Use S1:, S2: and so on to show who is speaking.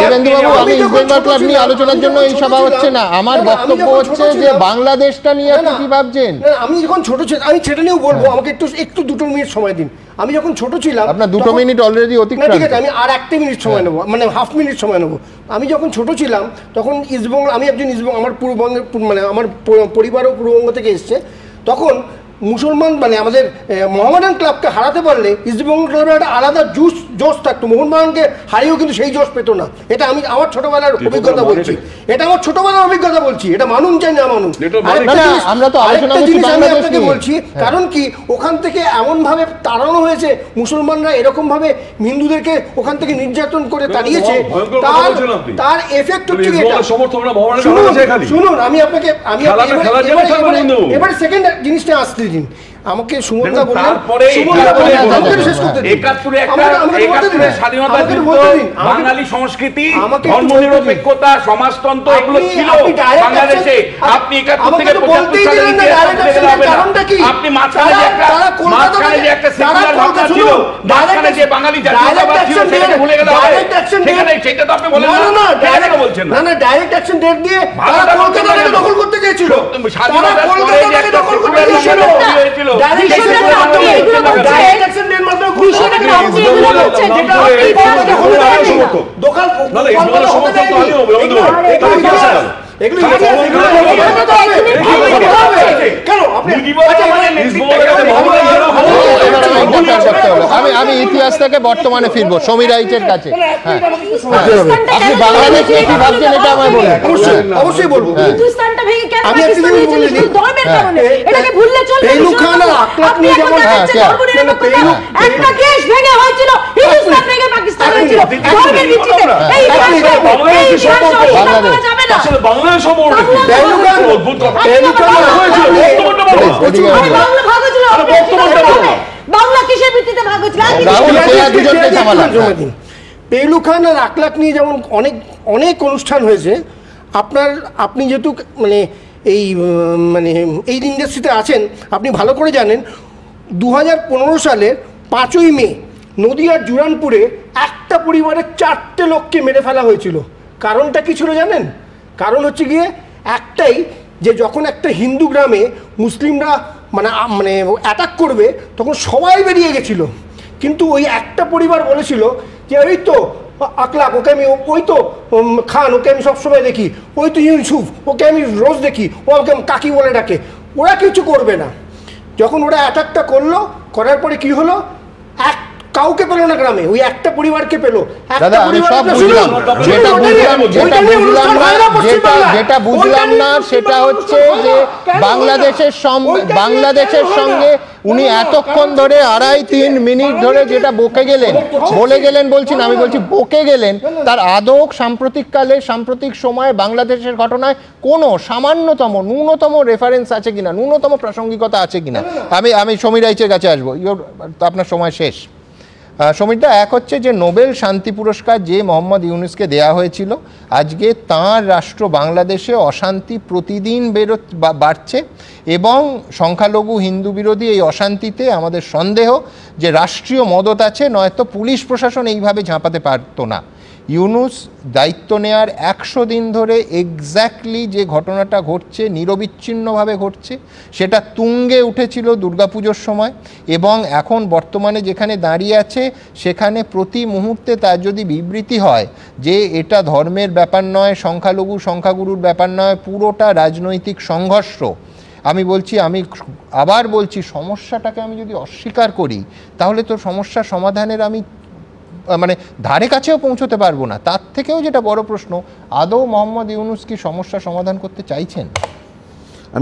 S1: দেবেন্দ্রবাবু, আমি east Bengal club নিয়ে আলোচনার জন্য এই সভা হচ্ছে না। আমার বক্তব্য হচ্ছে যে বাংলাদেশটা নিয়ে আপনি কি ভাবছেন?
S2: আমি যখন ছোট ছিলাম, আমি সেটা নিয়েও বলবো, আমাকে একটু 2 মিনিট সময় দিন। আমি যখন ছোট ছিলাম,
S1: আপনার 2 মিনিট অলরেডি অতিক্রান্ত।
S2: ঠিক আছে, আমি আর 1 মিনিট সময় নেবো, মানে হাফ মিনিট সময় নেবো। আমি যখন ছোট ছিলাম তখন ইস্টবেঙ্গল, আমি একজন ইস্টবেঙ্গল, আমার পূর্ববঙ্গের মানে আমার পরিবারও পূর্ববঙ্গ থেকে এসছে। তখন মুসলমান মানে আমাদের মোহামেডান ক্লাবকে হারাতে পারলে ইস্টবেঙ্গল ক্লাবের একটা আলাদা জোশ থাকতো। মোহনবাগানকে হারিয়েও কিন্তু সেই জোশ পেতো না। এটা আমি আমার ছোটবেলার অভিজ্ঞতা বলছি, এটা আমার ছোটবেলার অভিজ্ঞতা বলছি, এটা মানুন চাই না মানুন। আরেকটা জিনিস আমি আপনাকে বলছি, কারণ কি ওখান থেকে এমন ভাবে তাড়ানো হয়েছে, মুসলমানরা এরকম ভাবে হিন্দুদেরকে ওখান থেকে নির্যাতন করে তাড়িয়েছে, তার এফেক্ট হচ্ছে শুনুন, আমি আপনাকে এবার সেকেন্ড জিনিসটা আসতে দিন। আমাকে সুমনদা বললেন,
S3: বাঙালি সংস্কৃতি, ধর্মনিরপেক্ষতা, সমাজতন্ত্র এগুলো ছিল বাংলাদেশে। আপনি 71 থেকে 75 সালে আপনি মাঝখানে যে একটা সেকুলার ভাবনা ছিল, মাঝখানে যে বাঙালি জাতীয়তাবাদ ছিল সেটাকে ভুলে গেল, সেটা তো আপনি বলেন না, কেন বলছেন না?
S2: না, ডাইরেক্ট অ্যাকশন ডেট দিয়ে তারা কলকাতাকে দখল করতে গিয়েছিল,
S3: স্বাধীনতার পরে যে একটা সেকুলার ভাবনা হয়েছিল,
S1: আমি ইতিহাস থেকে বর্তমানে ফিরবো সমীর রাইটের কাছে। আপনি বাংলাদেশ নিয়ে কি ভাবছেন এটা আমায় বলুন।
S2: অবশ্যই বলবো। পেহলু খান আর আকলাক নিয়ে যেমন অনেক অনুষ্ঠান হয়েছে। আপনি যেহেতু মানে এই ইন্ডাস্ট্রিতে আছেন, আপনি ভালো করে জানেন 2015 সালের 5ই মে নদিয়ার জুরানপুরে একটা পরিবারের 4টে লোককে মেরে ফেলা হয়েছিল। কারণটা কি ছিল জানেন? কারণ হচ্ছে গিয়ে একটাই, যে যখন একটা হিন্দু গ্রামে মুসলিমরা মানে অ্যাটাক করবে তখন সবাই বেরিয়ে গেছিল, কিন্তু ওই একটা পরিবার বলেছিল যে ওই তো আকলাক, ওকে আমি, ওই তো খান, ওকে আমি সবসময় দেখি, ওই তো ইউসুফ, ওকে আমি রোজ দেখি, ও আমাকে কাকি বলে ডাকে, ওরা কিছু করবে না। যখন ওরা অ্যাটাকটা করার পরে কি হলো, কাউকে পেলো না গ্রামে, ওই একটা পরিবারকে পেলো।
S1: যেটা বুঝলাম না সেটা হচ্ছে যে বাংলাদেশের সঙ্গে উনি এতক্ষণ ধরে 2.5-3 মিনিট ধরে যেটা বলে গেলেন বলছি না, আমি বলছি বকে গেলেন, তার আদৌ সাম্প্রতিক সময়ে বাংলাদেশের ঘটনায় কোনো সামান্যতম ন্যূনতম রেফারেন্স আছে কিনা, ন্যূনতম প্রাসঙ্গিকতা আছে কিনা। আমি সমীর রাইচের কাছে আসবো, আপনার সময় শেষ। সমীরদা, এক হচ্ছে যে নোবেল শান্তি পুরস্কার যে মোহাম্মদ ইউনুসকে দেয়া হয়েছিল, আজকে তাঁর রাষ্ট্র বাংলাদেশে অশান্তি প্রতিদিন বাড়ছে এবং সংখ্যালঘু হিন্দু বিরোধী এই অশান্তিতে আমাদের সন্দেহ যে রাষ্ট্রীয় মদত আছে, নয়তো পুলিশ প্রশাসন এইভাবে ঝাঁপাতে পারতো না। ইউনুস দায়িত্ব নেয়ার 100 দিন ধরে এক্স্যাক্টলি যে ঘটনাটা ঘটছে, নিরবিচ্ছিন্নভাবে ঘটছে, সেটা তুঙ্গে উঠেছিল দুর্গাপুজোর সময় এবং এখন বর্তমানে যেখানে দাঁড়িয়ে আছে সেখানে প্রতি মুহূর্তে তার যদি বিবৃতি হয় যে এটা ধর্মের ব্যাপার নয়, সংখ্যাগুরুর ব্যাপার নয়, পুরোটা রাজনৈতিক সংঘর্ষ। আমি আবার বলছি সমস্যাটাকে আমি যদি অস্বীকার করি তাহলে তো সমস্যার সমাধানের আমি ধারে কাছেও পৌঁছতে পারবো না। তার থেকেও যেটা বড় প্রশ্ন, আদৌ মোহাম্মদ ইউনুস কি সমস্যা সমাধান করতে চাইছেন?